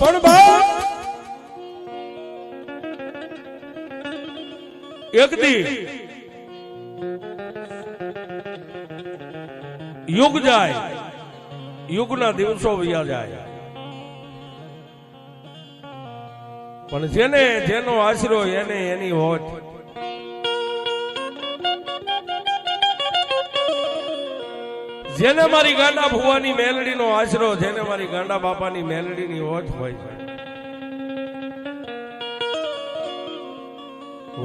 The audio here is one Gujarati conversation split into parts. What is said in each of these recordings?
પણ બા એક દી યુગ જાય, યુગના દિવસો વયા જાય, પણ જેને જેનો આશરો એને એની હોત. જેને મારી ગાંડા ભુવાની મેલડીનો આશરો, જેને મારી ગાંડા બાપાની મેલડીની હોત હોય છે,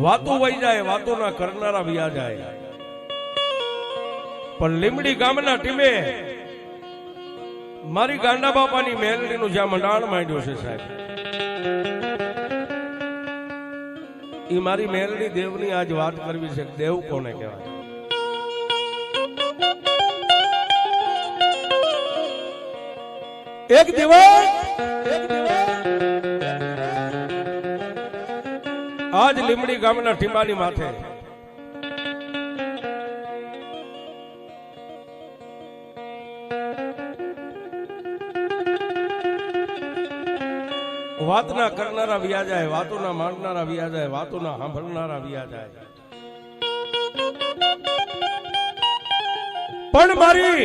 વાતો વહી જાય, વાતોના કરનારા વ્યા જાય. પણ લીમડી ગામના ટીમે મારી ગાંડા બાપાની મેલડીનું જ્યાં મંડાણ માંડ્યું છે સાહેબ, એ મારી મેલડી દેવની આજ વાત કરવી છે. દેવ કોને કહેવાય? એક દિવસ આજ લીમડી ગામના ટીંબાની માથે વાતના કરનારા વ્યા જાય, વાતોના માંડનારા વ્યા જાય, વાતોના સાંભળનારા વ્યા જાય. પણ મારી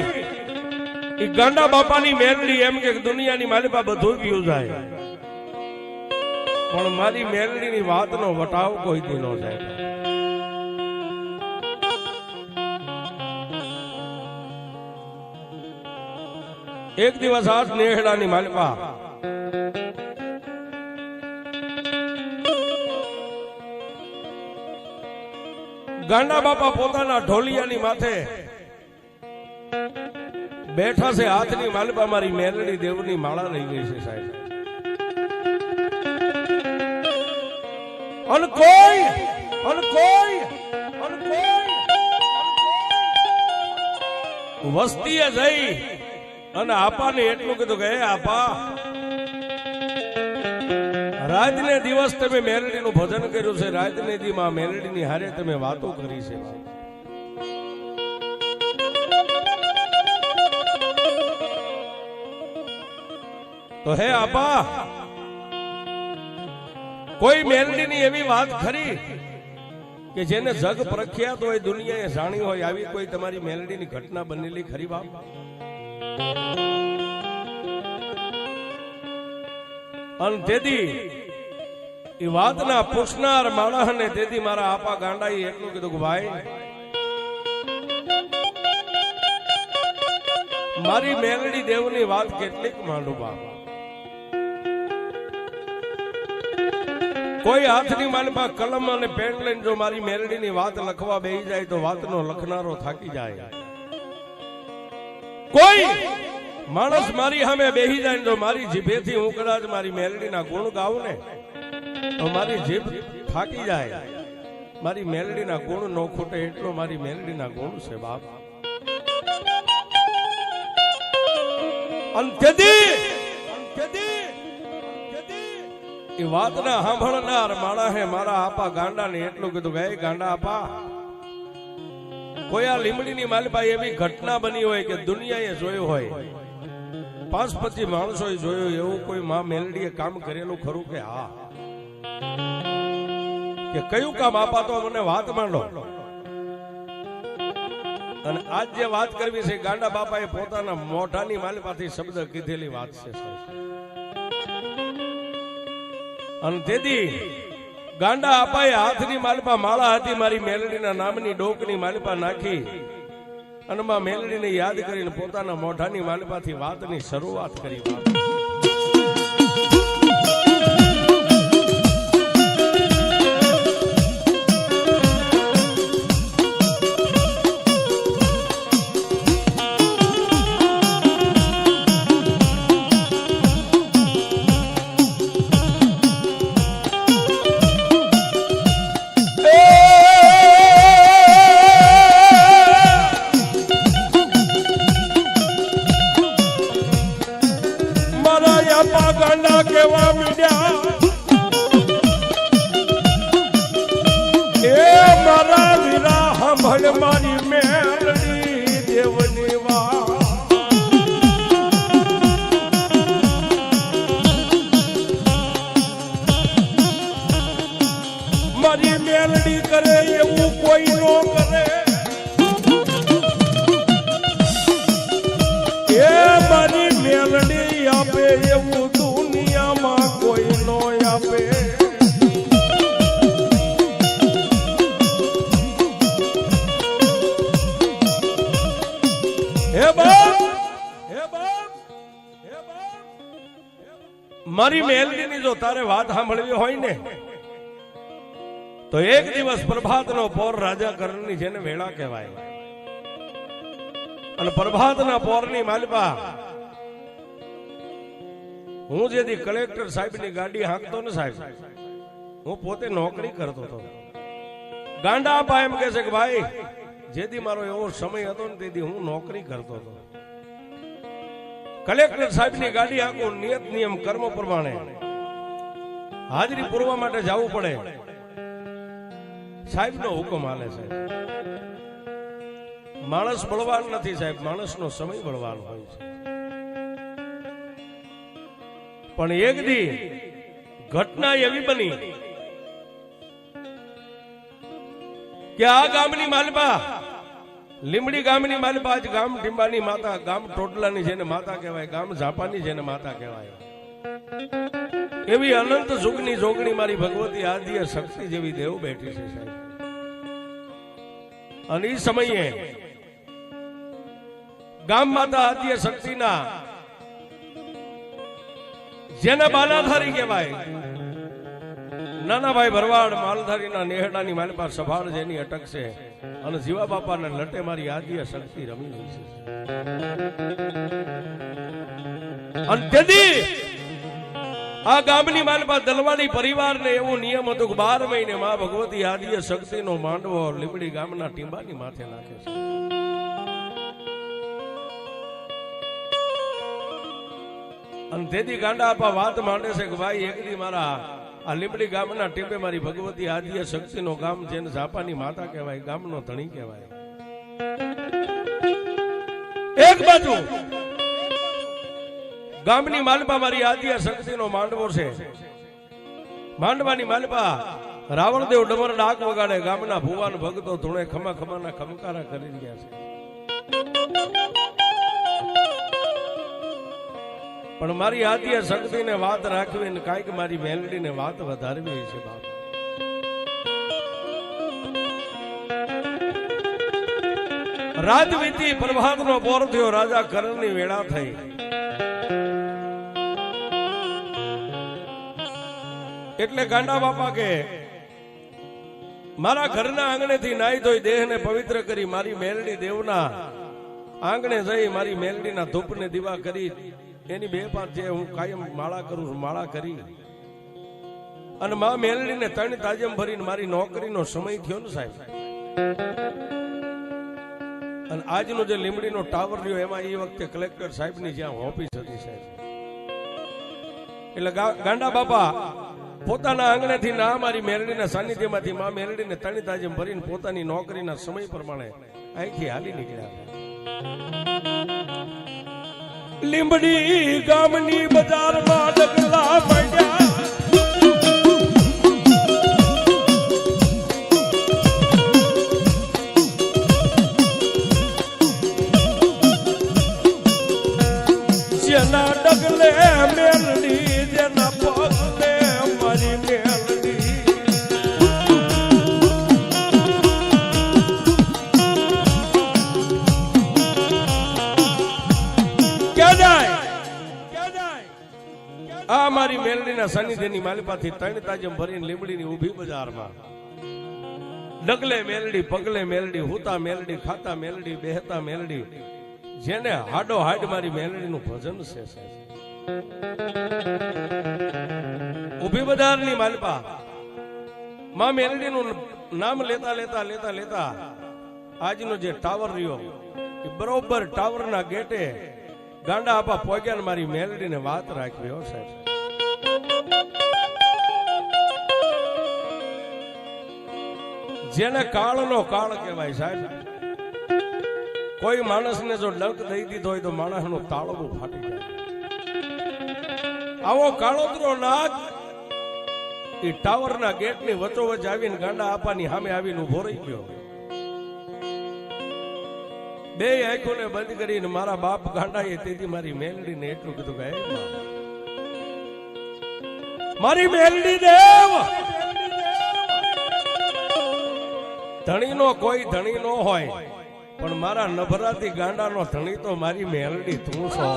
ઈ ગાંડા બાપાની મેલડી એમ કે દુનિયાની માલિપા બધું પીવું જાય, પણ મારી મેલડીની વાતનો વટાવ કોઈ દી ન જાય. એક દિવસ આજ નેહડાની માલિપા ગાંડા બાપા પોતાના ઢોલિયાની માથે બેઠા છે, હાથની માલિપા મારી મેલડી દેવની માળા રહી ગઈ છે સાહેબ. અન કોઈ વસ્તીએ જઈ અને આપાને એટલું કીધું કે આપા, રાતને દિવસ તમે મેલડીનું ભજન કર્યું છે, રાતને દી માં મેલડીની હારે તમે વાતો કરી છે, તો હે આપા, કોઈ મેલડીની એવી વાત ખરી કે જેને જગ પ્રખ્યાત હોય, દુનિયાએ જાણી હોય, આવી કોઈ તમારી મેલડીની ઘટના બનેલી ખરી બાપ? અને તેથી એ વાતના પૂછનાર માણસને તેથી મારા આપા ગાંડાએ એટલું કીધું કે ભાઈ, મારી મેલડી દેવની વાત કેટલીક માંડું બાપ. કોઈ હાથની માલિપા કલમ અને પેન લઈને જો મારી મેલડીની વાત લખવા બેસી જાય તો વાતનો લખનારો થાકી જાય. કોઈ માણસ મારી સામે બેસી જાય તો મારી જીભેથી હું કદાચ મારી મેલડીના ગુણ ગાઉં ને તો મારી જીભ થાકી જાય. મારી મેલડીના ગુણ નો ખૂટે એટલો મારી મેલડીના ગુણ છે બાપ. એ વાતના સાંભળનાર માણસે મારા આપા ગાંડાને એટલું કીધું કે ગાંડા આપા, કોઈ આ લીમડીની માલિપા એવી ઘટના બની હોય કે દુનિયાએ જોયું હોય, 5-25 માણસોએ જોયું, એવું કોઈ માં મેલડીએ કામ કરેલું ખરું? કે હા. કે કયું કામ આપા? તો મને વાત માંડો. અને આજ જે વાત કરવી છે, ગાંડા બાપાએ પોતાના મોઢાની માલિપાથી શબ્દ કીધેલી વાત છે. અને તેથી ગાંડા આપાએ હાથની માલિપા માળા હતી મારી મેલડીના નામની ડોકની માલિપા નાખી અને માં મેલડીને યાદ કરીને પોતાના મોઢાની માલિપાથી વાતની શરૂઆત કરી. મારી મેલડી દેવની વાત મારી મેલડીની જો તારે વાત સાંભળવી હોય ને તો એક દિવસ પ્રભાતનો પોર રાજા કરણની જેને વેળા કહેવાય અને પ્રભાતના પોરની માલપા હું જેથી કલેક્ટર સાહેબની ગાડી હાંકતો ને સાહેબ, હું પોતે નોકરી કરતો હતો. ગાંડા આપા એમ કહે છે કે ભાઈ જેથી મારો એવો સમય હતો ને તેથી હું નોકરી કરતો હતો. કલેક્ટર સાહેબની ગાડી હાંકું નિયત નિયમ કર્મ પ્રમાણે હાજરી પૂરવા માટે જવું પડે. સાહેબનો હુકમ હાલે છે. માણસ બળવાન નથી સાહેબ, માણસનો સમય બળવાન હોય છે. પણ એક દી ઘટના એવી બની કે આ ગામની માલપા, લીમડી ગામની માલપા, આજ ગામ ટીંબાની માતા, ગામ ટોટલાની જેને માતા કહેવાય, ગામ ઝાપાની જેને માતા કહેવાય, એવી અનંત સુખની જોગણી મારી ભગવતી આદ્ય શક્તિ જેવી દેવ બેઠી છે સાહેબ. અને એ સમયે ગામ માતા આદ્ય શક્તિના જેને બાલાધારી કહેવાય, નાના ભાઈ ભરવાડ માલધારીના નેહડાની માલપા સભાળ જેની અટક છે અને જીવા બાપાના લટે મારી આદ્ય શક્તિ રમી રહી છે. અને તેથી આ ગામની માલપા દલવાડી પરિવારને એવું નિયમ હતું કે 12 મહિને માં ભગવતી આદ્ય શક્તિનો માંડવો લીમડી ગામના ટીંબાની માથે નાખે છે. અને તેથી ગાંડા આપા વાત માંડે છે કે ભાઈ એક દી મારા આ લીમડી ગામના ટીંબે મારી ભગવતી આદ્ય શક્તિનો ગામ જેને ઝાપાની માતા કહેવાય, ગામનો ધણી કહેવાય. એક બાજુ ગામની માલપા મારી આદ્ય શક્તિનો માંડવો છે. માંડવાની માલપા રાવણદેવ ડમર ડાક વગાડે, ગામના ભુવાન ભક્તો ધૂણે ખમા ખમાના ખમકારા કરી રહ્યા છે. પણ મારી આદ્ય શક્તિને વાત રાખવી ને કાંઈક મારી મેલડીને વાત વધારવી છે બાપ. રાત વીતી, પ્રભાતનો પોર થયો, રાજા કરણની વેળા થઈ. એટલે ગાંડા બાપા કે મારા ઘરના આંગણેથી નાઈ ધોઈ દેહને પવિત્ર કરી મારી મેલડી દેવના આંગણે જઈ મારી મેલડીના ધૂપને દીવા કરી એની 2-5 જે હું કાયમ માળા કરું છું, માળા કરી અને માં મેલડીને 3 તાજમ ભરીને મારી નોકરીનો સમય થયો ને સાહેબ. અને આજનો જે લીમડીનો ટાવર રહ્યો એમાં એ વખતે કલેક્ટર સાહેબની જ્યાં ઓફિસ હતી સાહેબ. એટલે ગાંડા બાપા પોતાના આંગણેથી ના મારી મેલડીના સાનિધ્યમાંથી માં મેલડીને 3 તાજમ ભરીને પોતાની નોકરીના સમય પ્રમાણે અહીંથી હાલી નીકળ્યા. લીંબડી ગામની બજારમાં ડગલા માંડ્યા, જેના ડગલે મેલડી, જેના પગલે મારી મેલડી. આ મારી મેલડીના સાનિધ્યની માલિપાથી 3 તાજમ ભરીને લીમડીની ઊભી બજારમાં ડગલે મેલડી, પગલે મેલડી, હુતા મેલડી, ખાતા મેલડી, બેહતા મેલડી, જેને હાડો હાડ મારી મેલડીનું ભજન છે. ઊભી બજારની માલિપા માં મેલડીનું નામ લેતા લેતા લેતા લેતા આજનો જે ટાવર રહ્યો એ બરોબર ટાવરના ગેટે ગાંડા આપા પોગ્યા મારી મેલડીને વાત રાખવી. હો સાહેબ, જેને કાળનો કાળ કહેવાય સાહેબ. કોઈ માણસને જો ડંક દઈ દીધો હોય તો માણસનું તાળવું ફાટી જાય. આવો કાળોતરો નાગ એ ટાવરના ગેટની વચ્ચોવચ્ચ આવીને ગાંડા આપાની સામે આવીને ઉભો રહી ગયો. 2 આંખોને બંધ કરીને મારા બાપ ગાંડાએ તેથી મારી મેલડીને એટલું કીધું કે મારી મેલડી દેવ, ધણીનો કોઈ ધણી નો હોય પણ મારા નભરાતી ગાંડાનો ધણી તો મારી મેલડી તું છો.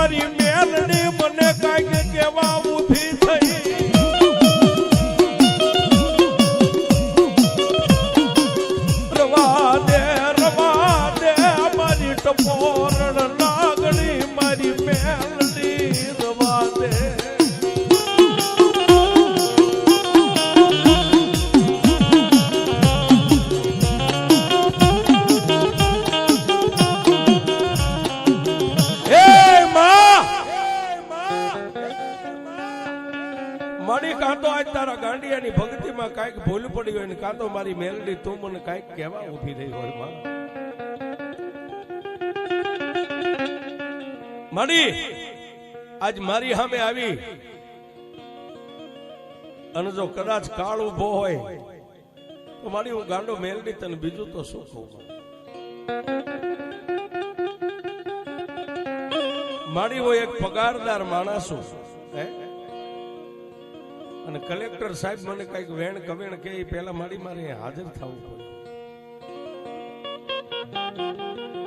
મારી મેલડી મને કાંઈક કેવા ઊભી થઈ રવા દે મારી ટપોરણ લાગણી મારી મેલડી રવા દે મારી કાં તો આજ તારા ગાંડિયાની ભક્તિમાં કાંઈક ભૂલ પડી હોય ને કાં તો મારી મેલડી તું મને કાંઈક કહેવા ઊભી થઈ હોય માં મારી આજ મારી સામે આવી અને જો કદાચ કાળ ઉભો હોય તો મારી હું ગાંડો મેલડી તને બીજું તો શું કહું મારી હું એક પગારદાર માણસ છું અને કલેક્ટર સાહેબ મને કઈક વેણ કવેણ કે પેલા મારી મારે હાજર થવું પડે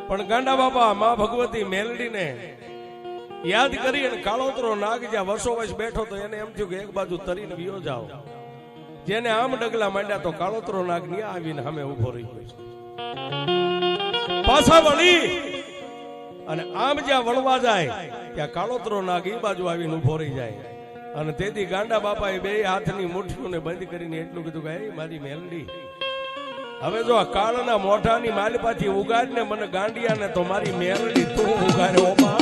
પણ ગાંડા બાપા માં ભગવતી મેલડીને યાદ કરી અને કાળોતરો નાગ જ્યાં વર્ષો વર્ષ બેઠો તો એને એમ થયું કે એક બાજુ તરીને વિયો જાઓ જેને આમ ડગલા માંડ્યા તો કાળોતરો નાગ ન્યા આવીને સામે ઉભો રહી ગયો પાછા વળી અને આમ જ્યાં વળવા જાય ત્યાં કાળોતરો નાગ એ બાજુ આવીને ઉભો રહી જાય અને તેથી ગાંડા બાપાએ બે હાથની મુઠ્ઠીઓને બંધ કરીને એટલું કીધું કે મારી મેલડી હવે જો આ કાળના મોઢાની માલપાથી ઉગાડ ને મને ગાંડિયાને તો મારી મેલડી તું ઉગાડ્યો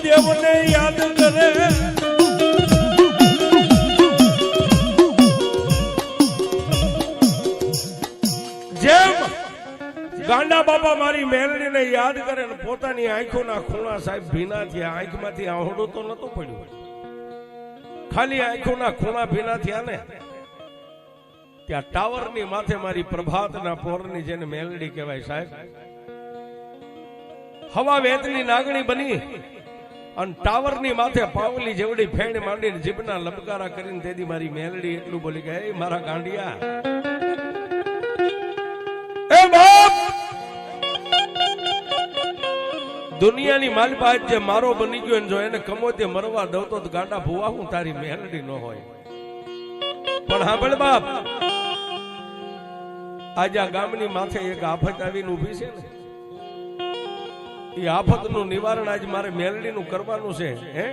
દેવને યાદ કરે જેમ ગાંડા બાપા મારી મેલડીને યાદ કરે ને પોતાની આંખોના ખૂણા સાહેબ ભીના થયા આંખમાંથી આહોડું તો નતું પડ્યું ખાલી આંખોના ખૂણા ભીના થયા ને ત્યાં ટાવરની માથે મારી પ્રભાતના પોરની જેને મેલડી કહેવાય સાહેબ હવા વેતની નાગણી બની અને ટાવરની માથે પાવલી જેવડી ફેણ માંડીને જીભના લબકારા કરીને તેથી મારી મેલડી એટલું બોલી કે એ મારા ગાંડિયા એ બાપ દુનિયાની માલપાત જે મારો બની ગયો ને જો એને કમોતે મરવા દઉં તો ગાંડા ભુવા હું તારી મેલડી ન હોય પણ સાંભળ બાપ આજે આ ગામની માથે એક આફત આવીને ઊભી છે ને એ આફતનું નિવારણ આજ મારે મેલડીનું કરવાનું છે હે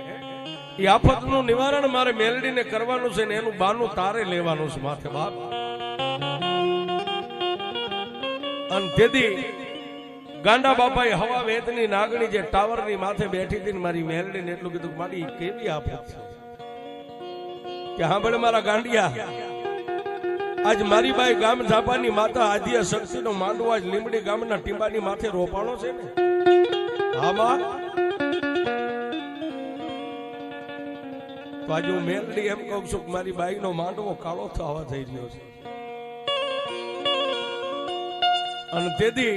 એ આફતનું નિવારણ મારે મેલડીને કરવાનું છે ને એનું બાનું તારે લેવાનું છે માથે બાપ અને તેથી ગાંડા બાપાએ હવા વેતની નાગણી જે ટાવરની માથે બેઠી હતી મારી મેલડીને એટલું કીધું મારી કેવી આફત છે કે સાંભળે મારા ગાંડિયા આજ મારી બાઈ ગામ ઝાપાની માતા આદિયા શક્તિનો માંડવો આજ લીમડી ગામના ટીંબાની માથે રોપાણો છે ને આમાં તો આજે હું મેલડી એમ કહું છું કે મારી બાઈ નો માંડવો કાળો થવા થઈ રહ્યો છે અને તેથી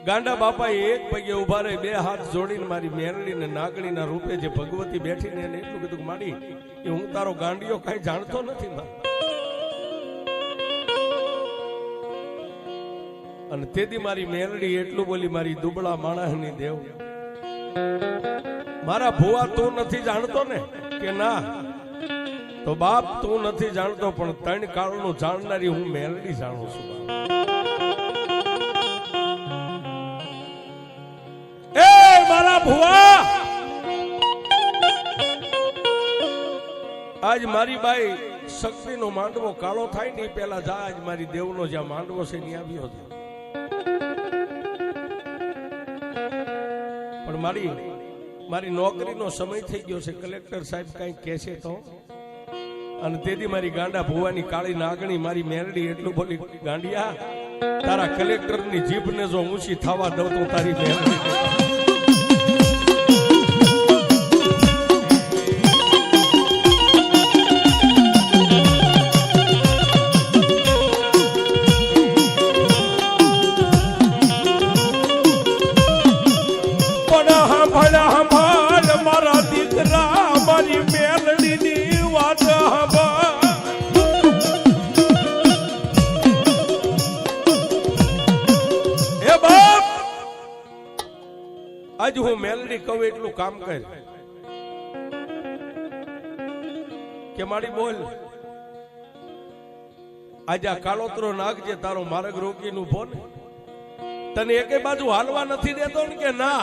ગાંડા બાપાએ એક પગે ઉભા રહી બે હાથ જોડીને મારી મેલડીને નાગણીના રૂપે જે ભગવતી બેઠીને એને એટલું કીધું માડી એ હું તારો ગાંડિયો કઈ જાણતો નથી અને તેથી મારી મેલડી એટલું બોલી મારી દુબળા માણસની દેવ મારા ભુવા તું નથી જાણતો ને કે ના તો બાપ તું નથી જાણતો પણ ત્રણ કાળનું જાણનારી હું મેલડી જાણું છું એ મારા ભુવા આજ મારી બાઈ શક્તિનો માંડવો કાળો થાય ને પેલા જા આજ મારી દેવનો જ્યાં માંડવો છે ત્યાં આવ્યો હતો પણ મારી નોકરીનો સમય થઈ ગયો છે કલેક્ટર સાહેબ કઈ કહે છે તો અને તેથી મારી ગાંડા ભુવાની કાળી નાગણી મારી મેલડી એટલું બોલી ગાંડિયા તારા કલેક્ટરની જીભને જો ઊંચી થવા દઉં તો તારી મેલડી મેલડી કહું એટલું કામ કર કે મારી બોલ આજે આ કાળોતરો નાગ જે તારો માર્ગ રોકીને ઉભો ને તને એકે બાજુ હાલવા નથી દેતો ને કે ના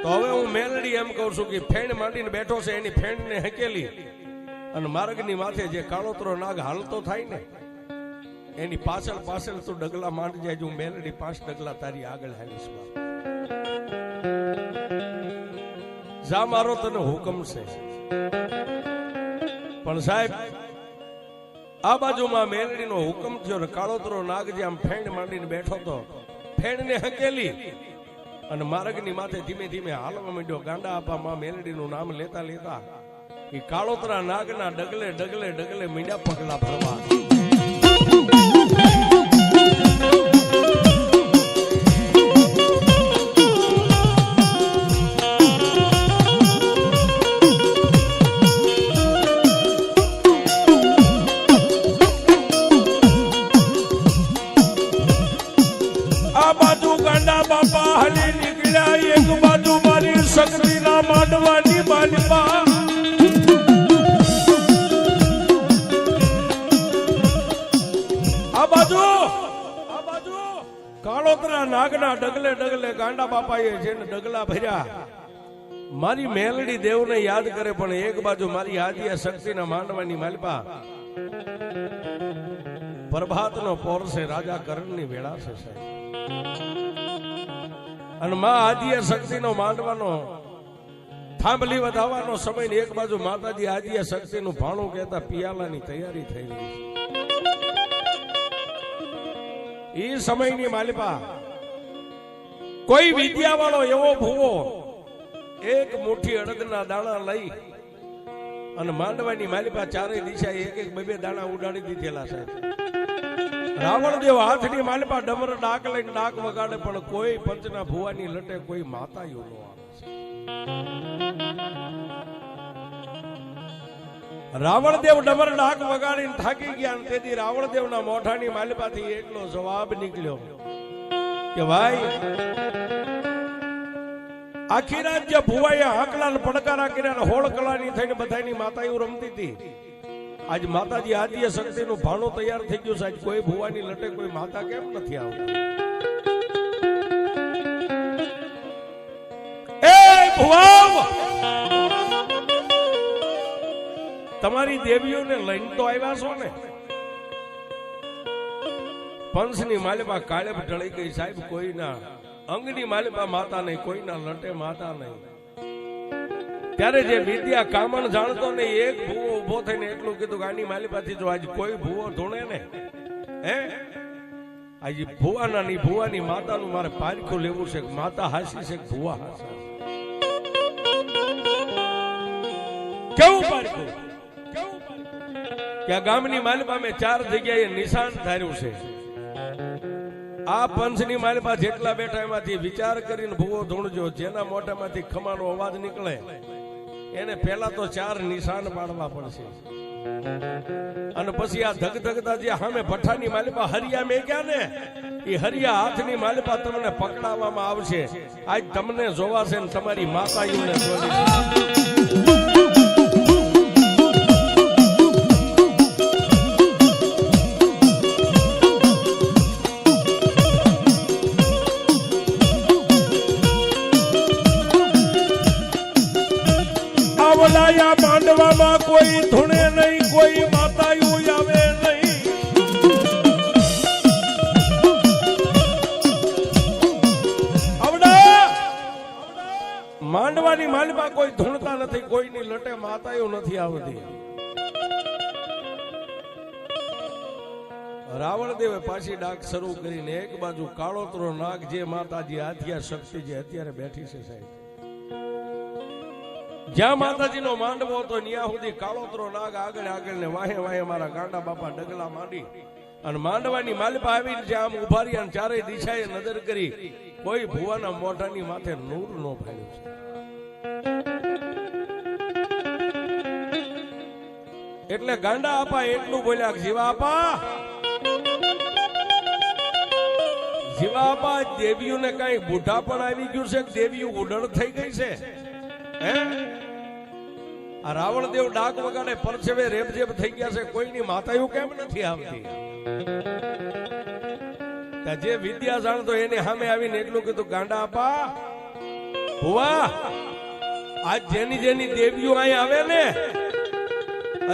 તો હવે હું મેલડી એમ કહું છું કે ફેણ માંડીને બેઠો છે એની ફેણને હકેલી અને માર્ગની માથે જે કાળોતરો નાગ હાલતો થાય ને એની પાછળ પાછળ તું ડગલા માંડી જાય. હું મેલડી 5 ડગલા તારી આગળ હાલીશ. જા મારો તને હુકમ છે. પણ સાહેબ આ બાજુમાં મેલડીનો હુકમ થયો ને કાળોતરો નાગ જે આમ ફેણ માંડીને બેઠો તો ફેણને હકેલી અને માર્ગની માથે ધીમે ધીમે હાલવા માંડ્યો. ગાંડા આપા માં મેલડીનું નામ લેતા લેતા એ કાળોતરા નાગના ડગલે ડગલે ડગલે મીંડા પગલા ફરવા. આ બાજુ ગાંડા બાપા હલી નીકળ્યા, એક બાજુ મારી શક્તિના માંડવાની માલિપા. આ બાજુ કાળોતરા નાગના ડગલે ડગલે ગાંડા બાપાએ જેને ડગલા ભર્યા મારી મેલડી દેવને યાદ કરે. પણ એક બાજુ મારી આદિયા શક્તિના માંડવાની માલિપા. પ્રભાતનો પોર છે, રાજા કરણની વેળા છે સાહેબ. અને માં આદિયા શક્તિનો માંડવાનો થાંભલી વધાવવાનો સમય ને એક બાજુ માતાજી આદિયા શક્તિનું ભાણું કહેતા પિયાલાની તૈયારી થઈ રહી છે. એ સમયની માલિપા કોઈ વિદ્યા વાળો એવો ભૂવો એક મુઠ્ઠી અડદના દાણા લઈ અને માંડવાની માલિપા ચારે દિશાએ એક એક બે દાણા ઉડાડી દીધેલા સાહેબ. રાવણ દેવ હાથની માલિપા ડમર ડાક લઈને ડાક વગાડે પણ કોઈ પંચના ભુવાની લટે કોઈ માતાઓ નો આવે. રાવણ દેવ ડમર ડાક વગાડીને થાકી ગયા. તેથી રાવણ દેવના મોઢાની માલિપાથી એટલો જવાબ નીકળ્યો કે ભાઈ આખી રાત જે ભુવાએ આંકડા પડકારા કર્યા હોળ કલાની થઈને બધાની માતાઓ રમતી હતી. આજ માતાજી આદિય શક્તિનું ભાણું તૈયાર થઈ ગયું સાહેબ. કોઈ ભુવાની લટે કોઈ માતા કેમ નથી આવતી? એ ભુવાઓ તમારી દેવીઓને લઈને તો આવ્યા છો ને? પંચની માલિપા કાળે ઢળી ગઈ સાહેબ. કોઈના અંગની માલિપા માતા નહીં, કોઈના લટે માતા નહીં. ત્યારે જે વિદ્યા કામણ જાણતો ને એક ભૂવો ઉભો થઈને એટલું કીધું કે આની માલિપાથી જો આજ કોઈ ભૂવો ધૂણે ને હે આજે ભુવાના ની ભુવાની માતાનું મારે પારખું લેવું છે. માતા હાસી છે, ભુવા હાસી. કેવું પારખું? કે આ ગામની માલિપા મેં 4 જગ્યાએ નિશાન ધાર્યું છે. આ પંચની માલિપા જેટલા બેઠા એમાંથી વિચાર કરીને ભૂવો ધૂણજો. જેના મોઢામાંથી ખમાનો અવાજ નીકળે એને પહેલા તો 4 નિશાન પાડવા પડશે. અને પછી આ ધગધગતા જે સામે ભઠ્ઠાની માલિપા હરિયા મેં ગયા ને એ હરિયા હાથની માલિપા તમને પકડાવવામાં આવશે. આજ તમને જોવાશે ને તમારી માતાઓને જોવાશે. માંડવામાં કોઈ ધૂણે નહીં, કોઈ માતાઓ આવે નહીં. માંડવાની માલિપા કોઈ ધૂણતા નથી, કોઈની લટે માતાઓ નથી આવતી. રાવણ દેવે પાછી ડાક શરૂ કરીને એક બાજુ કાળોતરો નાગ જે માતાજી આદ્યા શક્તિ જે અત્યારે બેઠી છે સાહેબ. જ્યાં માતાજીનો માંડવો હતો ત્યાં સુધી કાળોતરો નાગ આગળ આગળ ને વાહે વાહે મારા ગાંડા બાપા ડગલા માંડી અને માંડવાની માલિપા આવીને જ્યાં આમ ઉભા રહ્યા ચારે દિશાએ નજર કરી કોઈ ભુવાના મોઢાની માથે નૂર નો ફાડ્યું છે. એટલે ગાંડા આપા એટલું બોલ્યા, જીવા આપા જીવાબા દેવીઓને કઈ બુઢા પણ આવી ગયું છે, દેવીઓ ઉડળ થઈ ગઈ છે. હે આ રાવણ દેવ ડાક વગાડે પરછેવે રેબજેબ થઈ ગયા છે, કોઈની માતાઓ કેમ નથી આવતી? જે વિદ્યા જાણતો એની સામે આવીને એટલું કીધું, ગાંડા આપા ભુવા, આજ જેની જેની દેવીઓ અહીં આવે ને,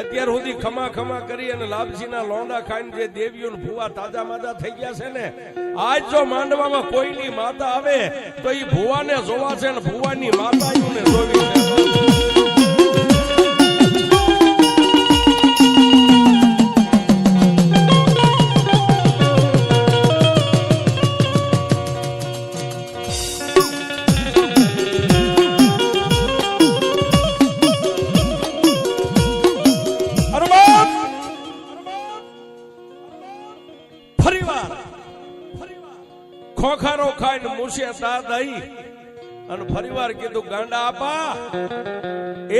અત્યાર સુધી ખમા ખમા કરી અને લાપસીના લોંડા ખાઈને જે દેવીઓ ભુવા તાજા માજા થઈ ગયા છે ને, આજ જો માંડવામાં કોઈની માતા આવે તો એ ભુવાને જોવા છે ને ભુવાની માતાઓને જોવી છે. ખોખારો ખાઈને મૂછે તાર દઈ અને ફરીવાર કીધું, ગાંડા આપા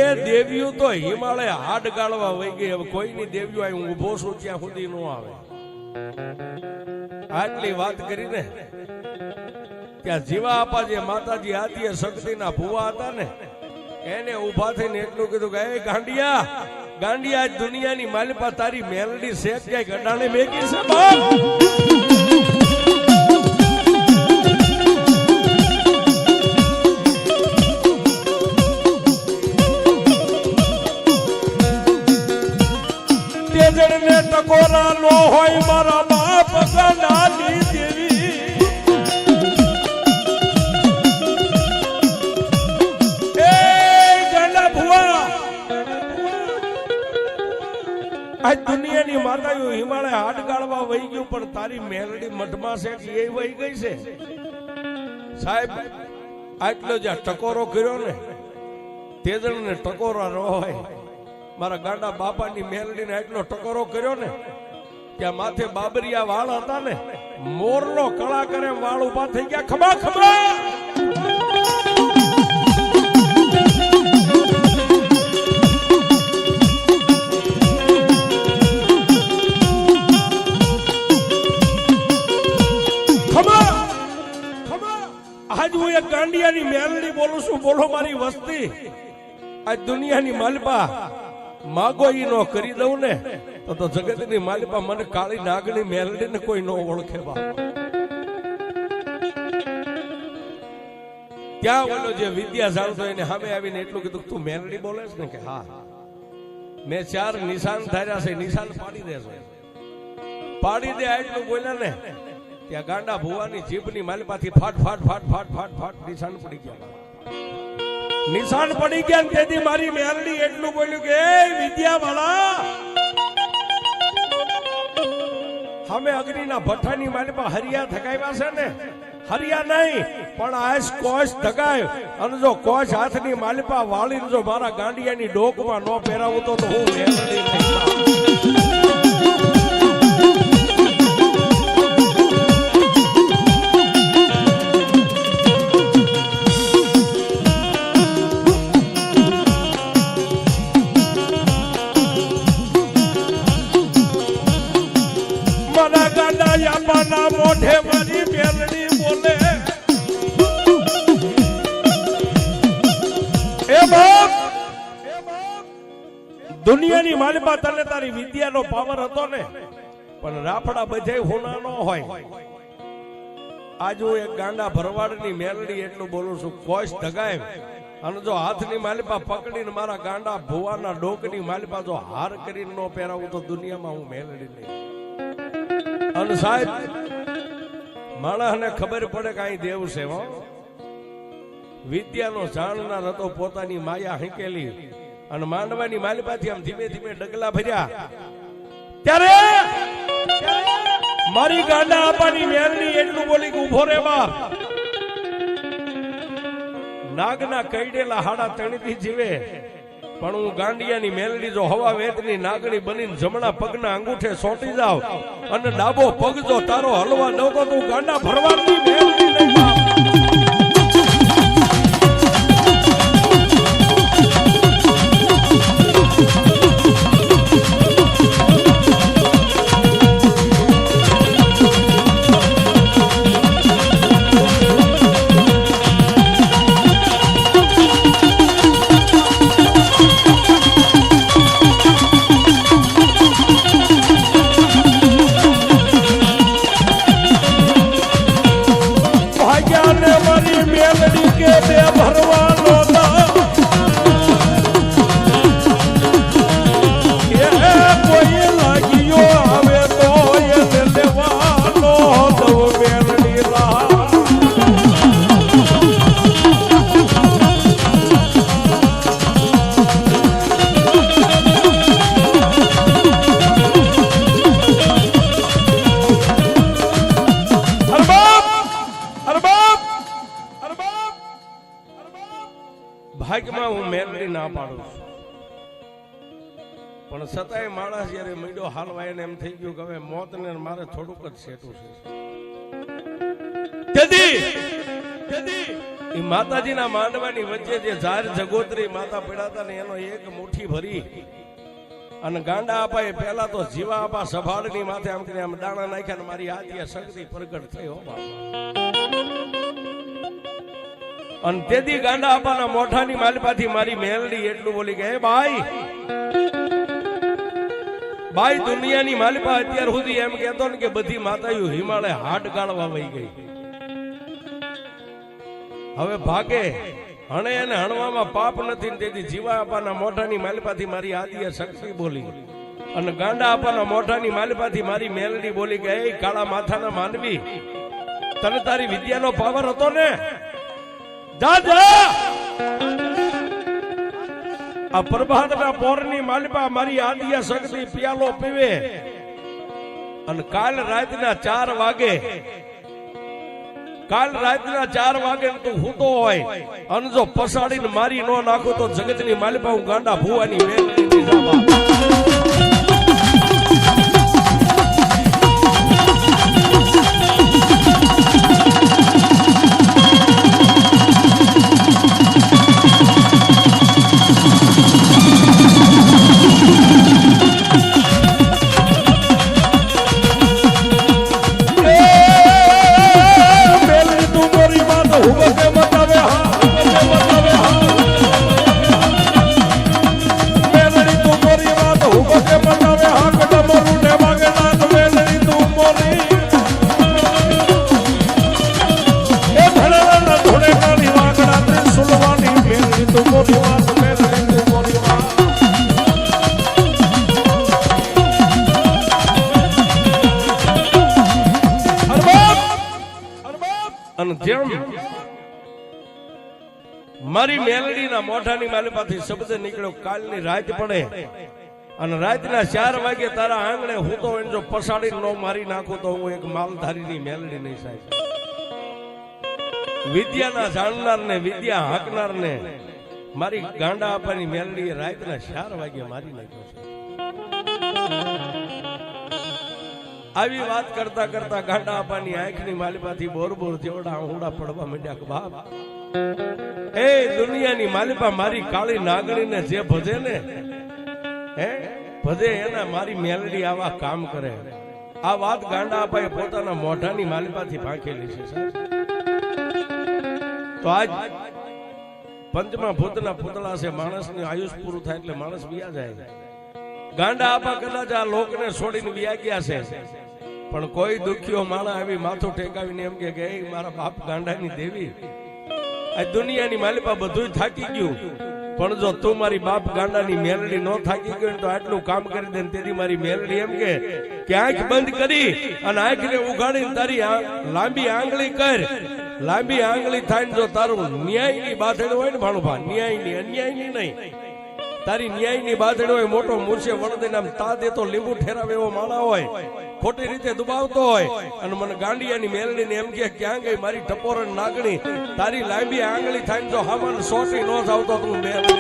એ દેવીઓ તો હિમાલય હાડ ગાળવા વહી ગઈ, હવે કોઈની દેવીઓ અહીં ઊભો છું ત્યાં સુધી ન આવે. આટલી વાત કરીને ત્યાં જીવા આપા જે માતાજી આદિ શક્તિના ભુવા હતા ને, એને ઉભા થઈને એટલું કીધું કે એ ગાંડિયા ગાંડિયા, દુનિયાની માલિપા તારી મેલડી શેખ ક્યાંય ગડાણે મેગી છે બાપ. તેજડને ટકોરા નો હોય મારા બાપ ગાંડાની દેવી. એ ગાંડા ભુવા, આ દુનિયાની માતાઓ હિમાલય હાડ ગાળવા વહી ગયું, પણ તારી મેલડી મઠમાં છે કે એ વહી ગઈ છે સાહેબ. આટલો જ્યાં ટકોરો કર્યો ને, તેજડને ટકોરા નો હોય મારા ગાંડા બાપાની મેલડીને આટલો ટકોરો કર્યો ને, ત્યાં માથે બાબરિયા વાળ હતા ને, મોરનો કળા કરે વાળ ઉભા થઈ ગયા, ખમા ખમા. આજ હું એક ગાંડિયાની મેલડી બોલું છું, બોલો મારી વસ્તી. આ દુનિયાની માલપા માગો ઈ નો કરી દઉં ને તો જગતની માલિપા મને કાળી નાગની મેલડીને કોઈ નો ઓળખે બાપ. ત્યાં ઓલો જે વિદ્યા જાણતો એને સામે આવીને એટલું કીધું, તું મેલડી બોલે છે ને? કે હા, મેં 4 નિશાન ધાર્યા છે, નિશાન પાડી દેજો. પાડી દે આટલું બોલ્યા ને, ત્યાં ગાંડા ભુવાની જીભની માલિપાથી ફાટ ફાટ ફાટ ફાટ ફાટ ફાટ નિશાન પડી ગયા. નિશાન પડી ગયા ને તેથી મારી મેલડી એટલું બોલ્યું કે એ વિદ્યા વાળા, અમે અગ્નિના ભઠ્ઠાની માલિપા હરિયા થકાવ્યા છે ને, હરિયા નહીં પણ આજ કોશ થકાય, અને જો કોશ હાથની માલિપા વાળીને જો મારા ગાંડિયાની ડોકમાં ન પહેરાવું તો હું મેલડી નહીં. મોઢે મારી મેલડી બોલે, એ બાપ દુનિયાની માલિપા તને તારી વિદ્યાનો પાવર હતો ને, પણ રાફડા બધે હોના ન હોય. આજ હું એક ગાંડા ભરવાડની મેલડી એટલું બોલું છું, કોશ ધગાય અને જો હાથની માલિપા પકડીને મારા ગાંડા ભુવાના ડોકની માલિપા જો હાર કરીને ન પહેરાવું તો દુનિયામાં હું મેલડી નહીં. અને સાહેબ માણસને ખબર પડે કે અહીં દેવ છે. વિદ્યાનો જાણનાર હતો, પોતાની માયા હેકેલી અને માંડવાની માલિપાથી આમ ધીમે ધીમે ડગલા ભર્યા, ત્યારે મારી ગાંડા આપાની મેલડી એટલું બોલી કે ઉભો રે બાપ. નાગના કઈડેલા હાડા તણીથી જીવે, પણ હું ગાંડિયાની મેલડી જો હવા વેતની નાગણી બનીને જમણા પગના અંગૂઠે સોંટી જાવ અને ડાબો પગ જો તારો હલવા દઉં તો તું ગાંડા ભરવાની મેલડી નહીં. ભાગ્યમાં હું મેલડી ના પાડું છું, પણ છતાંય માણસ જયારે મીડો હાલવા એને એમ થઈ ગયું કે હવે મોત ને મારે થોડુંક જ સેટું છે. એ માતાજીના માંડવાની વચ્ચે જે ઝાર જગોતરી માતા પીડાતા ને એનો એક મુઠ્ઠી ભરી અને ગાંડા આપા એ પેલા તો જીવા આપા સભાળની માથે આમ કરીને આમ દાણા નાખ્યા ને મારી આદિય શક્તિ પ્રગટ થઈ. હો બાપા, અને તેથી ગાંડા આપાના મોઢાની માલપાથી મારી મેલડી એટલું બોલી કે હે બાઈ, બાઈ દુનિયાની માલપા અત્યાર સુધી એમ કહેતો ને કે બધી માતાઓ હિમાલય હાડ ગાળવા વહી ગઈ, હવે ભાગે હણે એને હણવામાં પાપ નથી. તેથી જીવા આપાના મોઢાની માલપાથી મારી આદિય શક્તિ બોલી અને ગાંડા આપાના મોઢાની માલપાથી મારી મેલડી બોલી કે એ કાળા માથાના માનવી, તને તારી વિદ્યાનો પાવર હતો ને, જા જા આ પ્રભાતના પોરની માલપા મારી આદિય શક્તિ પિયાલો પીવે અને કાલ રાતના 4 વાગે તું હૂતો હોય અને જો પસાડીને મારી નો નાખું તો જગતની માલપા હું ગાંડા ભુવાની મેલડી મારી મેલડીના મોઢાની માલપાથી શબ્દ નીકળ્યો, કાલની રાત પડે અને રાતના 4 વાગે તારા આંગણે હું તો જો પસાડી નો મારી નાખું તો હું એક માલધારીની મેલડી નહીં સાહેબ. વિદ્યાના જાણનાર ને વિદ્યા હાંકનાર ને મારી ગાંડા આપવાની મેલડીએ રાતના 4 વાગે મારી નાખ્યો છે. આવી વાત કરતા કરતા ગાંડા આપવાની આંખની માલપાથી બોર જેવડા આંહુડા પડવા માંડ્યા કે બાપ, એ દુનિયાની માલિપા મારી કાળી નાગણીને જે ભજે ને ભજે એના મારી મેલડી આવા કામ કરે. આ વાત ગાંડા આપાએ પોતાના મોઢાની માલિપાથી ભાંખેલી છે. તો આજ પંચમા ભૂતના પૂતળા છે, માણસનું આયુષ પૂરું થાય એટલે માણસ વિયા જાય. ગાંડા આપા કદાચ આ લોકને છોડીને વિયા ગયા છે, પણ કોઈ દુખ્યો માણસ આવી માથું ટેકાવીને એમ કે મારા બાપ ગાંડાની દેવી, આ દુનિયાની માલિપા બધું થાકી ગયું, પણ જો તું મારી બાપ ગાંડાની મેલડી નો થાકી ગયો તો આટલું કામ કરી દે. તેથી મારી મેલડી એમ કે આંખ બંધ કરી અને આંખને ઉગાડીને તારી લાંબી આંગળી કર. લાંબી આંગળી થાય ને જો તારું ન્યાયની બાથડી હોય ને ભાણુભા, ન્યાયની અન્યાયની નહીં, તારી ન્યાયની બાથડી હોય, મોટો મૂર્છે વળદીને આમ તા દેતો લીંબુ ઠેરાવે એવો માણા હોય, ખોટી રીતે દુબાવતો હોય અને મને ગાંડિયાની મેલડીને એમ કે ક્યાં ગઈ મારી ટપોરણ નાગણી, તારી લાંબી આંગળી થાય જો હામાન સોટી નો જાવતો તું મેલ